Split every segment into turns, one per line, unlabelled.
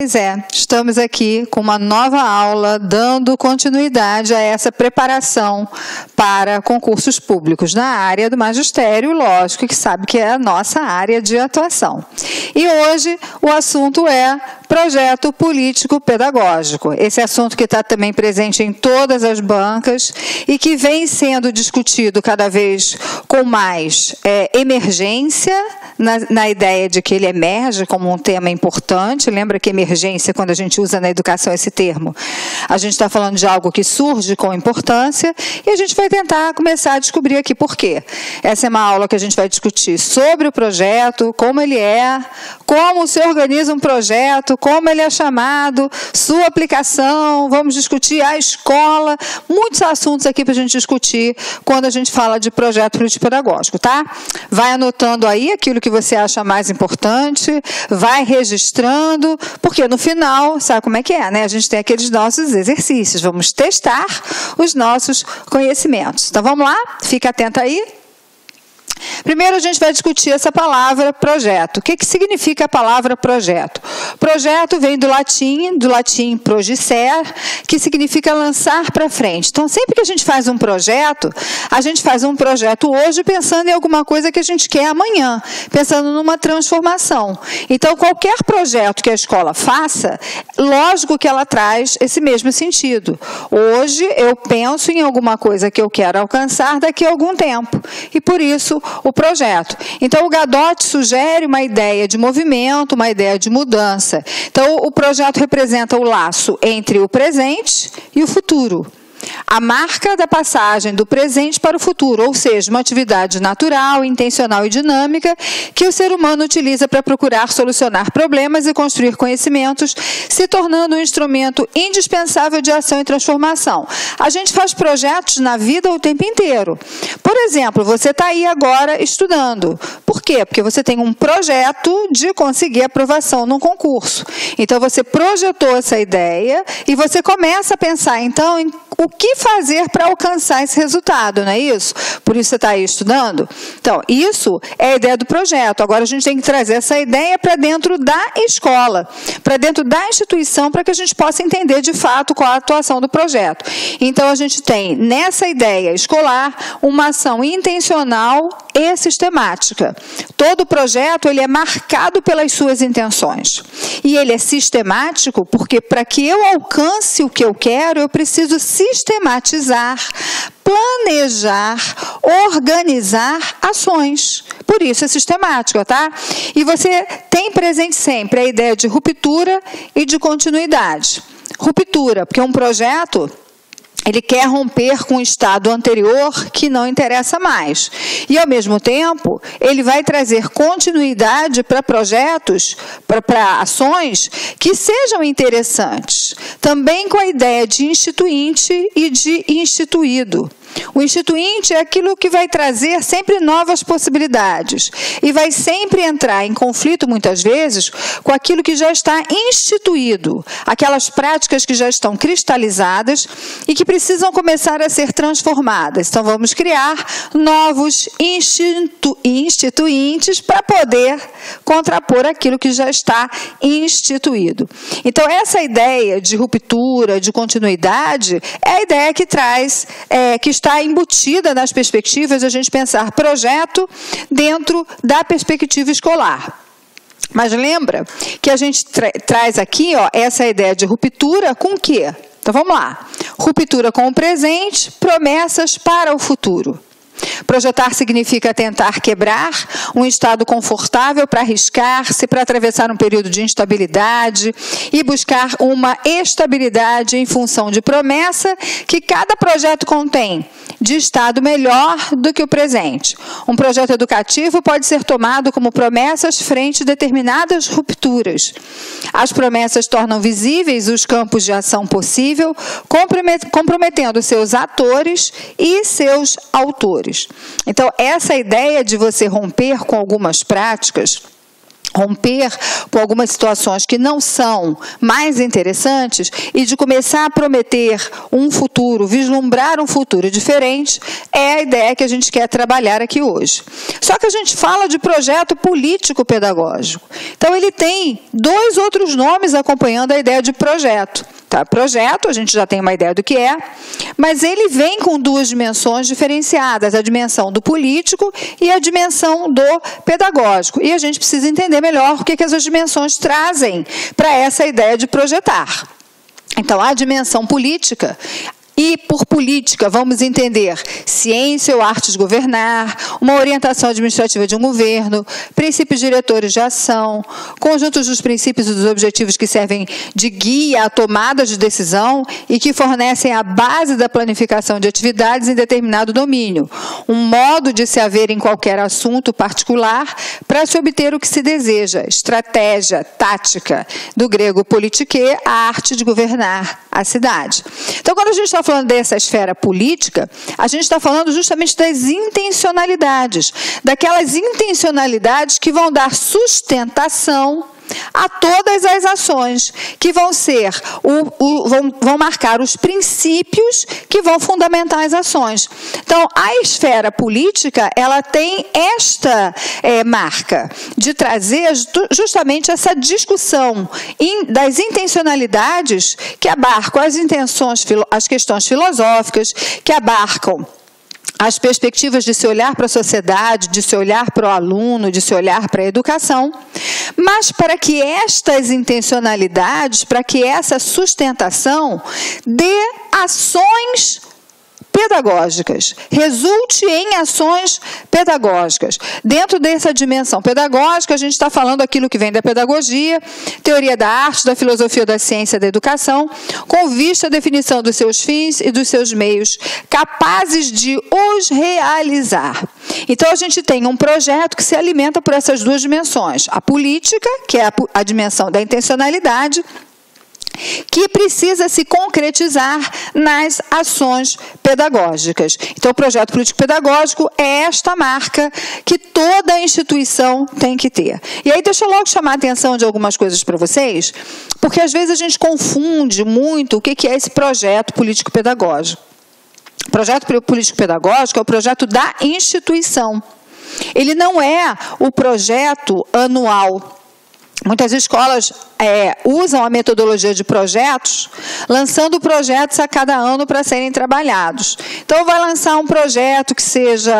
Pois é, estamos aqui com uma nova aula, dando continuidade a essa preparação para concursos públicos na área do magistério, lógico que sabe que é a nossa área de atuação. E hoje o assunto é projeto político-pedagógico. Esse assunto que está também presente em todas as bancas e que vem sendo discutido cada vez com mais emergência, na ideia de que ele emerge como um tema importante. Lembra que emergência, quando a gente usa na educação esse termo, a gente está falando de algo que surge com importância e a gente vai tentar começar a descobrir aqui por quê. Essa é uma aula que a gente vai discutir sobre o projeto, como ele é, como se organiza um projeto, como ele é chamado, sua aplicação, vamos discutir a escola, muitos assuntos aqui para a gente discutir quando a gente fala de projeto político-pedagógico, tá? Vai anotando aí aquilo que você acha mais importante, vai registrando, porque no final, sabe como é que é, né? A gente tem aqueles nossos exercícios, vamos testar os nossos conhecimentos. Então vamos lá? Fica atento aí. Primeiro a gente vai discutir essa palavra projeto. O que significa a palavra projeto? Projeto vem do latim projicer, que significa lançar para frente. Então, sempre que a gente faz um projeto hoje pensando em alguma coisa que a gente quer amanhã, pensando numa transformação. Então, qualquer projeto que a escola faça, lógico que ela traz esse mesmo sentido. Hoje eu penso em alguma coisa que eu quero alcançar daqui a algum tempo. E por isso o projeto. Então, o Gadot sugere uma ideia de movimento, uma ideia de mudança. Então, o projeto representa o laço entre o presente e o futuro. A marca da passagem do presente para o futuro, ou seja, uma atividade natural, intencional e dinâmica que o ser humano utiliza para procurar solucionar problemas e construir conhecimentos, se tornando um instrumento indispensável de ação e transformação. A gente faz projetos na vida o tempo inteiro. Por exemplo, você está aí agora estudando. Por quê? Porque você tem um projeto de conseguir aprovação num concurso. Então, você projetou essa ideia e você começa a pensar, então, em o que fazer para alcançar esse resultado, não é isso? Por isso você está aí estudando? Então, isso é a ideia do projeto. Agora a gente tem que trazer essa ideia para dentro da escola, para dentro da instituição, para que a gente possa entender de fato qual a atuação do projeto. Então, a gente tem nessa ideia escolar uma ação intencional e sistemática. Todo projeto ele é marcado pelas suas intenções. E ele é sistemático porque para que eu alcance o que eu quero, eu preciso sistematizar, planejar, organizar ações. Por isso é sistemático, tá? E você tem presente sempre a ideia de ruptura e de continuidade. Ruptura, porque um projeto ele quer romper com o estado anterior que não interessa mais. E, ao mesmo tempo, ele vai trazer continuidade para projetos, para ações que sejam interessantes. Também com a ideia de instituinte e de instituído. O instituinte é aquilo que vai trazer sempre novas possibilidades e vai sempre entrar em conflito, muitas vezes, com aquilo que já está instituído, aquelas práticas que já estão cristalizadas e que precisam começar a ser transformadas. Então, vamos criar novos instituintes para poder contrapor aquilo que já está instituído. Então, essa ideia de ruptura, de continuidade, é a ideia que traz, que está embutida nas perspectivas de a gente pensar projeto dentro da perspectiva escolar. Mas lembra que a gente traz aqui essa ideia de ruptura com o quê? Então vamos lá. Ruptura com o presente, promessas para o futuro. Projetar significa tentar quebrar um estado confortável para arriscar-se, para atravessar um período de instabilidade e buscar uma estabilidade em função de promessa que cada projeto contém, de estado melhor do que o presente. Um projeto educativo pode ser tomado como promessas frente a determinadas rupturas. As promessas tornam visíveis os campos de ação possível, comprometendo seus atores e seus autores. Então, essa ideia de você romper com algumas práticas romper por algumas situações que não são mais interessantes e de começar a prometer um futuro, vislumbrar um futuro diferente, é a ideia que a gente quer trabalhar aqui hoje. Só que a gente fala de projeto político-pedagógico. Então, ele tem 2 outros nomes acompanhando a ideia de projeto. Tá? Projeto, a gente já tem uma ideia do que é, mas ele vem com 2 dimensões diferenciadas, a dimensão do político e a dimensão do pedagógico. E a gente precisa entender melhor o que essas dimensões trazem para essa ideia de projetar. Então, a dimensão política, e por política vamos entender ciência ou arte de governar, uma orientação administrativa de um governo, princípios diretores de ação, conjuntos dos princípios e dos objetivos que servem de guia à tomada de decisão e que fornecem a base da planificação de atividades em determinado domínio, um modo de se haver em qualquer assunto particular para se obter o que se deseja, estratégia, tática, do grego politike, a arte de governar a cidade. Então, quando a gente está falando dessa esfera política, a gente está falando justamente das intencionalidades, daquelas intencionalidades que vão dar sustentação a todas as ações, que vão ser, vão marcar os princípios que vão fundamentar as ações. Então, a esfera política, ela tem esta marca de trazer justamente essa discussão das intencionalidades que abarcam as questões filosóficas, que abarcam as perspectivas de se olhar para a sociedade, de se olhar para o aluno, de se olhar para a educação, mas para que estas intencionalidades, para que essa sustentação dê ações pedagógicas, resulte em ações pedagógicas. Dentro dessa dimensão pedagógica, a gente está falando aquilo que vem da pedagogia, teoria da arte, da filosofia da ciência, da educação, com vista à definição dos seus fins e dos seus meios, capazes de os realizar. Então, a gente tem um projeto que se alimenta por essas 2 dimensões. A política, que é a dimensão da intencionalidade, que precisa se concretizar nas ações pedagógicas. Então, o projeto político-pedagógico é esta marca que toda instituição tem que ter. E aí, deixa eu logo chamar a atenção de algumas coisas para vocês, porque às vezes a gente confunde muito o que é esse projeto político-pedagógico. O projeto político-pedagógico é o projeto da instituição. Ele não é o projeto anual. Muitas escolas usam a metodologia de projetos, lançando projetos a cada ano para serem trabalhados. Então, vai lançar um projeto que seja,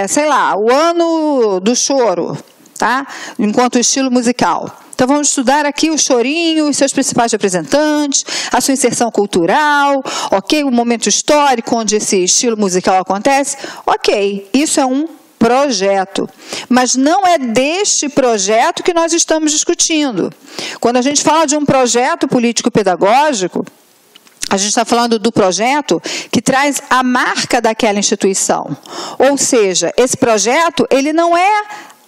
sei lá, o ano do choro, tá? Enquanto estilo musical. Então, vamos estudar aqui o chorinho, os seus principais representantes, a sua inserção cultural, ok? O momento histórico onde esse estilo musical acontece. Ok, isso é um projeto, mas não é deste projeto que nós estamos discutindo. Quando a gente fala de um projeto político-pedagógico, a gente está falando do projeto que traz a marca daquela instituição. Ou seja, esse projeto, ele não é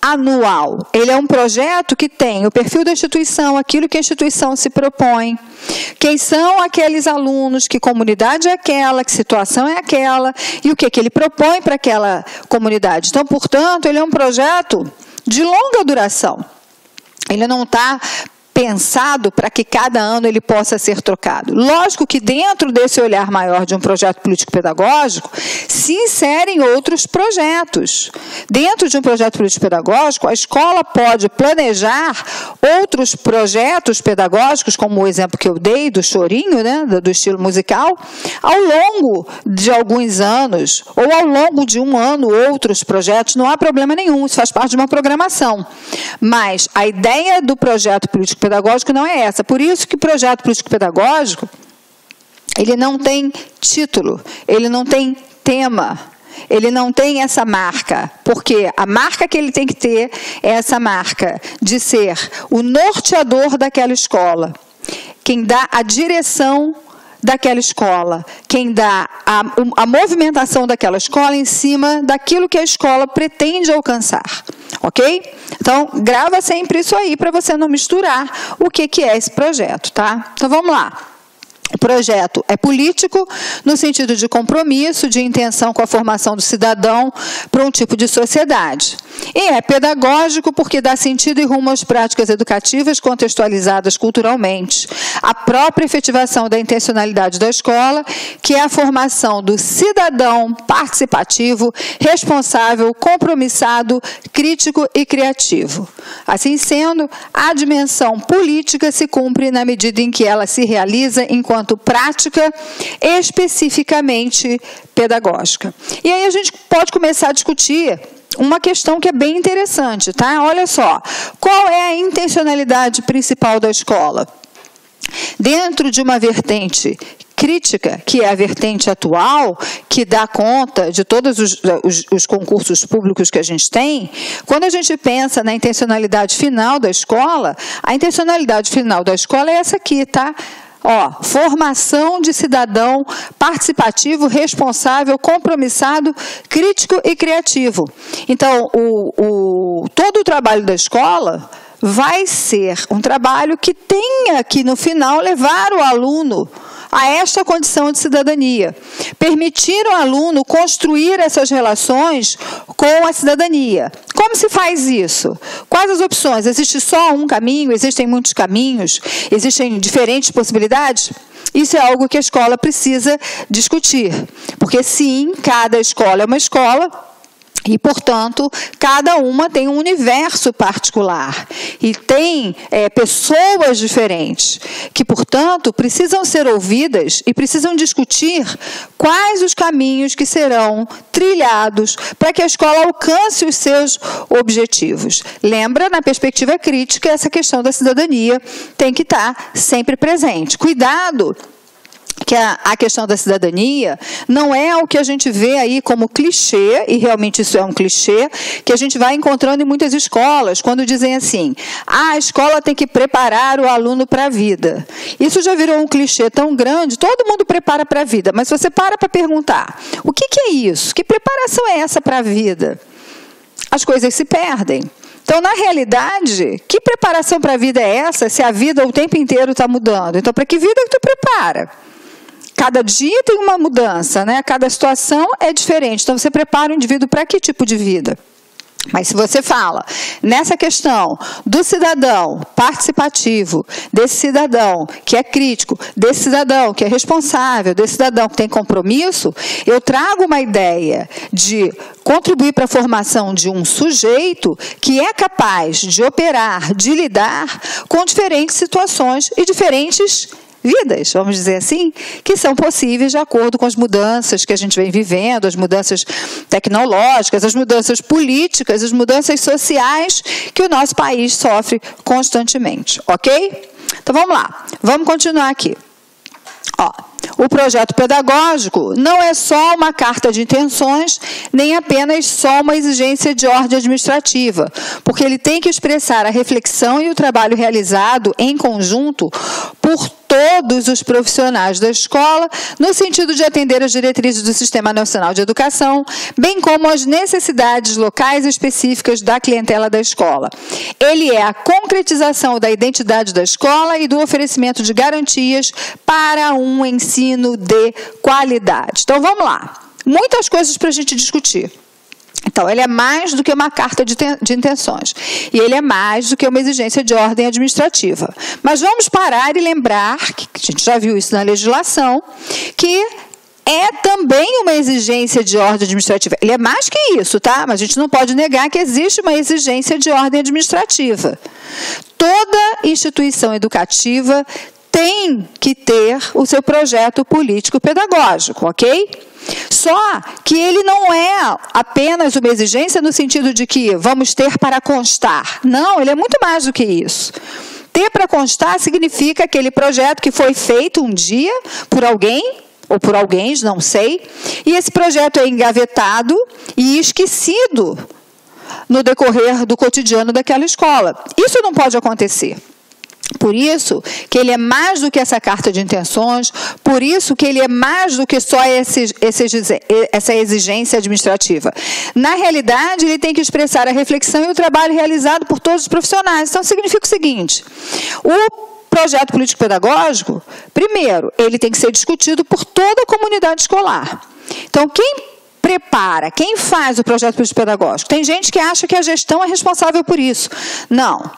anual. Ele é um projeto que tem o perfil da instituição, aquilo que a instituição se propõe, quem são aqueles alunos, que comunidade é aquela, que situação é aquela, e o que ele propõe para aquela comunidade. Então, portanto, ele é um projeto de longa duração. Ele não está pensado para que cada ano ele possa ser trocado. Lógico que dentro desse olhar maior de um projeto político-pedagógico se inserem outros projetos. Dentro de um projeto político-pedagógico, a escola pode planejar outros projetos pedagógicos, como o exemplo que eu dei do chorinho, né, do estilo musical, ao longo de alguns anos, ou ao longo de um ano, outros projetos, não há problema nenhum, isso faz parte de uma programação. Mas a ideia do projeto político-pedagógico não é essa. Por isso que o projeto político-pedagógico, ele não tem título, ele não tem tema, ele não tem essa marca, porque a marca que ele tem que ter é essa marca de ser o norteador daquela escola, quem dá a direção daquela escola, quem dá a movimentação daquela escola em cima daquilo que a escola pretende alcançar. Ok? Então, grava sempre isso aí para você não misturar o que é esse projeto, tá? Então, vamos lá. O projeto é político no sentido de compromisso, de intenção com a formação do cidadão para um tipo de sociedade. E é pedagógico porque dá sentido e rumo às práticas educativas contextualizadas culturalmente. A própria efetivação da intencionalidade da escola, que é a formação do cidadão participativo, responsável, compromissado, crítico e criativo. Assim sendo, a dimensão política se cumpre na medida em que ela se realiza enquanto prática especificamente pedagógica. E aí a gente pode começar a discutir uma questão que é bem interessante, tá? Olha só, qual é a intencionalidade principal da escola? Dentro de uma vertente crítica, que é a vertente atual, que dá conta de todos os concursos públicos que a gente tem, quando a gente pensa na intencionalidade final da escola, a intencionalidade final da escola é essa aqui, tá? Ó, formação de cidadão participativo, responsável, compromissado, crítico e criativo. Então, todo o trabalho da escola vai ser um trabalho que tenha que, no final, levar o aluno a esta condição de cidadania. Permitir ao aluno construir essas relações com a cidadania. Como se faz isso? Quais as opções? Existe só um caminho? Existem muitos caminhos? Existem diferentes possibilidades? Isso é algo que a escola precisa discutir. Porque, sim, cada escola é uma escola, e, portanto, cada uma tem um universo particular e tem pessoas diferentes que, portanto, precisam ser ouvidas e precisam discutir quais os caminhos que serão trilhados para que a escola alcance os seus objetivos. Lembra, na perspectiva crítica, essa questão da cidadania tem que estar sempre presente. Cuidado! Que a questão da cidadania não é o que a gente vê aí como clichê, e realmente isso é um clichê, que a gente vai encontrando em muitas escolas, quando dizem assim, a escola tem que preparar o aluno para a vida. Isso já virou um clichê tão grande, todo mundo prepara para a vida, mas se você para perguntar, o que é isso? Que preparação é essa para a vida? As coisas se perdem. Então, na realidade, que preparação para a vida é essa, se a vida o tempo inteiro está mudando? Então, para que vida que tu prepara? Cada dia tem uma mudança, né? Cada situação é diferente. Então, você prepara o indivíduo para que tipo de vida? Mas se você fala nessa questão do cidadão participativo, desse cidadão que é crítico, desse cidadão que é responsável, desse cidadão que tem compromisso, eu trago uma ideia de contribuir para a formação de um sujeito que é capaz de operar, de lidar com diferentes situações e diferentes vidas, vamos dizer assim, que são possíveis de acordo com as mudanças que a gente vem vivendo, as mudanças tecnológicas, as mudanças políticas, as mudanças sociais que o nosso país sofre constantemente, ok? Então vamos lá, vamos continuar aqui. Ó, o projeto pedagógico não é só uma carta de intenções, nem apenas só uma exigência de ordem administrativa, porque ele tem que expressar a reflexão e o trabalho realizado em conjunto por todos os profissionais da escola, no sentido de atender às diretrizes do Sistema Nacional de Educação, bem como às necessidades locais específicas da clientela da escola. Ele é a concretização da identidade da escola e do oferecimento de garantias para um ensino de qualidade. Então, vamos lá. Muitas coisas para a gente discutir. Então, ele é mais do que uma carta de intenções. E ele é mais do que uma exigência de ordem administrativa. Mas vamos parar e lembrar, que a gente já viu isso na legislação, que é também uma exigência de ordem administrativa. Ele é mais que isso, tá? Mas a gente não pode negar que existe uma exigência de ordem administrativa. Toda instituição educativa tem que ter o seu projeto político-pedagógico, ok? Só que ele não é apenas uma exigência no sentido de que vamos ter para constar. Não, ele é muito mais do que isso. Ter para constar significa aquele projeto que foi feito um dia por alguém, ou por alguém, não sei, e esse projeto é engavetado e esquecido no decorrer do cotidiano daquela escola. Isso não pode acontecer. Por isso que ele é mais do que essa carta de intenções, por isso que ele é mais do que só essa exigência administrativa. Na realidade, ele tem que expressar a reflexão e o trabalho realizado por todos os profissionais. Então, significa o seguinte, o projeto político-pedagógico, primeiro, ele tem que ser discutido por toda a comunidade escolar. Então, quem prepara, quem faz o projeto político-pedagógico? Tem gente que acha que a gestão é responsável por isso. Não.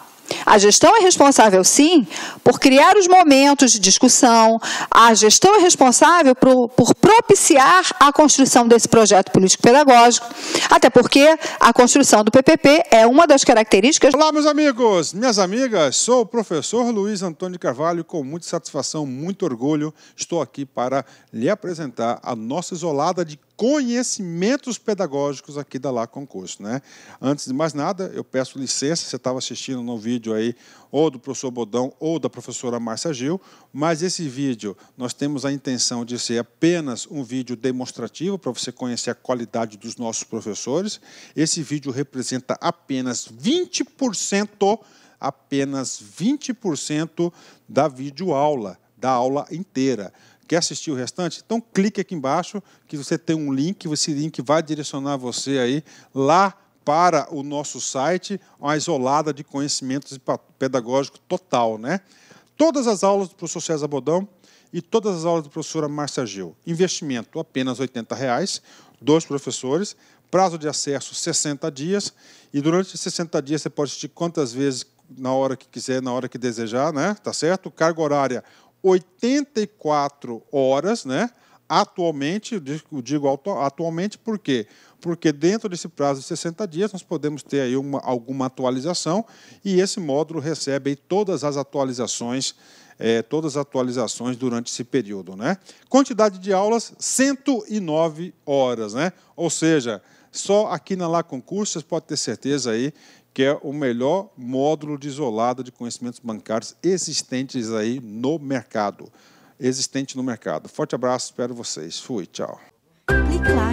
A gestão é responsável, sim, por criar os momentos de discussão. A gestão é responsável por propiciar a construção desse projeto político-pedagógico, até porque a construção do PPP é uma das características...
Olá, meus amigos, minhas amigas, sou o professor Luiz Antônio de Carvalho, com muita satisfação, muito orgulho, estou aqui para lhe apresentar a nossa isolada de conhecimentos pedagógicos aqui da La Concurso, né? Antes de mais nada, eu peço licença, você estava assistindo no vídeo aí, ou do professor Bodão, ou da professora Márcia Gil, mas esse vídeo, nós temos a intenção de ser apenas um vídeo demonstrativo, para você conhecer a qualidade dos nossos professores. Esse vídeo representa apenas 20% da videoaula, da aula inteira. Quer assistir o restante? Então clique aqui embaixo que você tem um link, esse link vai direcionar você aí lá para o nosso site, uma isolada de conhecimentos pedagógicos total, né? Todas as aulas do professor César Bodão e todas as aulas da professora Márcia Gil. Investimento apenas R$ 80, 2 professores, prazo de acesso 60 dias, e durante esses 60 dias você pode assistir quantas vezes na hora que quiser, na hora que desejar, né? Tá certo? Carga horária 84 horas, né? Atualmente, eu digo atualmente por quê? Porque dentro desse prazo de 60 dias nós podemos ter aí alguma atualização, e esse módulo recebe aí todas as atualizações durante esse período, né? Quantidade de aulas, 109 horas, né? Ou seja, só aqui na La Concurso você pode ter certeza aí que é o melhor módulo de isolado de conhecimentos bancários existentes aí no mercado. Forte abraço, espero vocês. Fui, tchau.
Clique lá.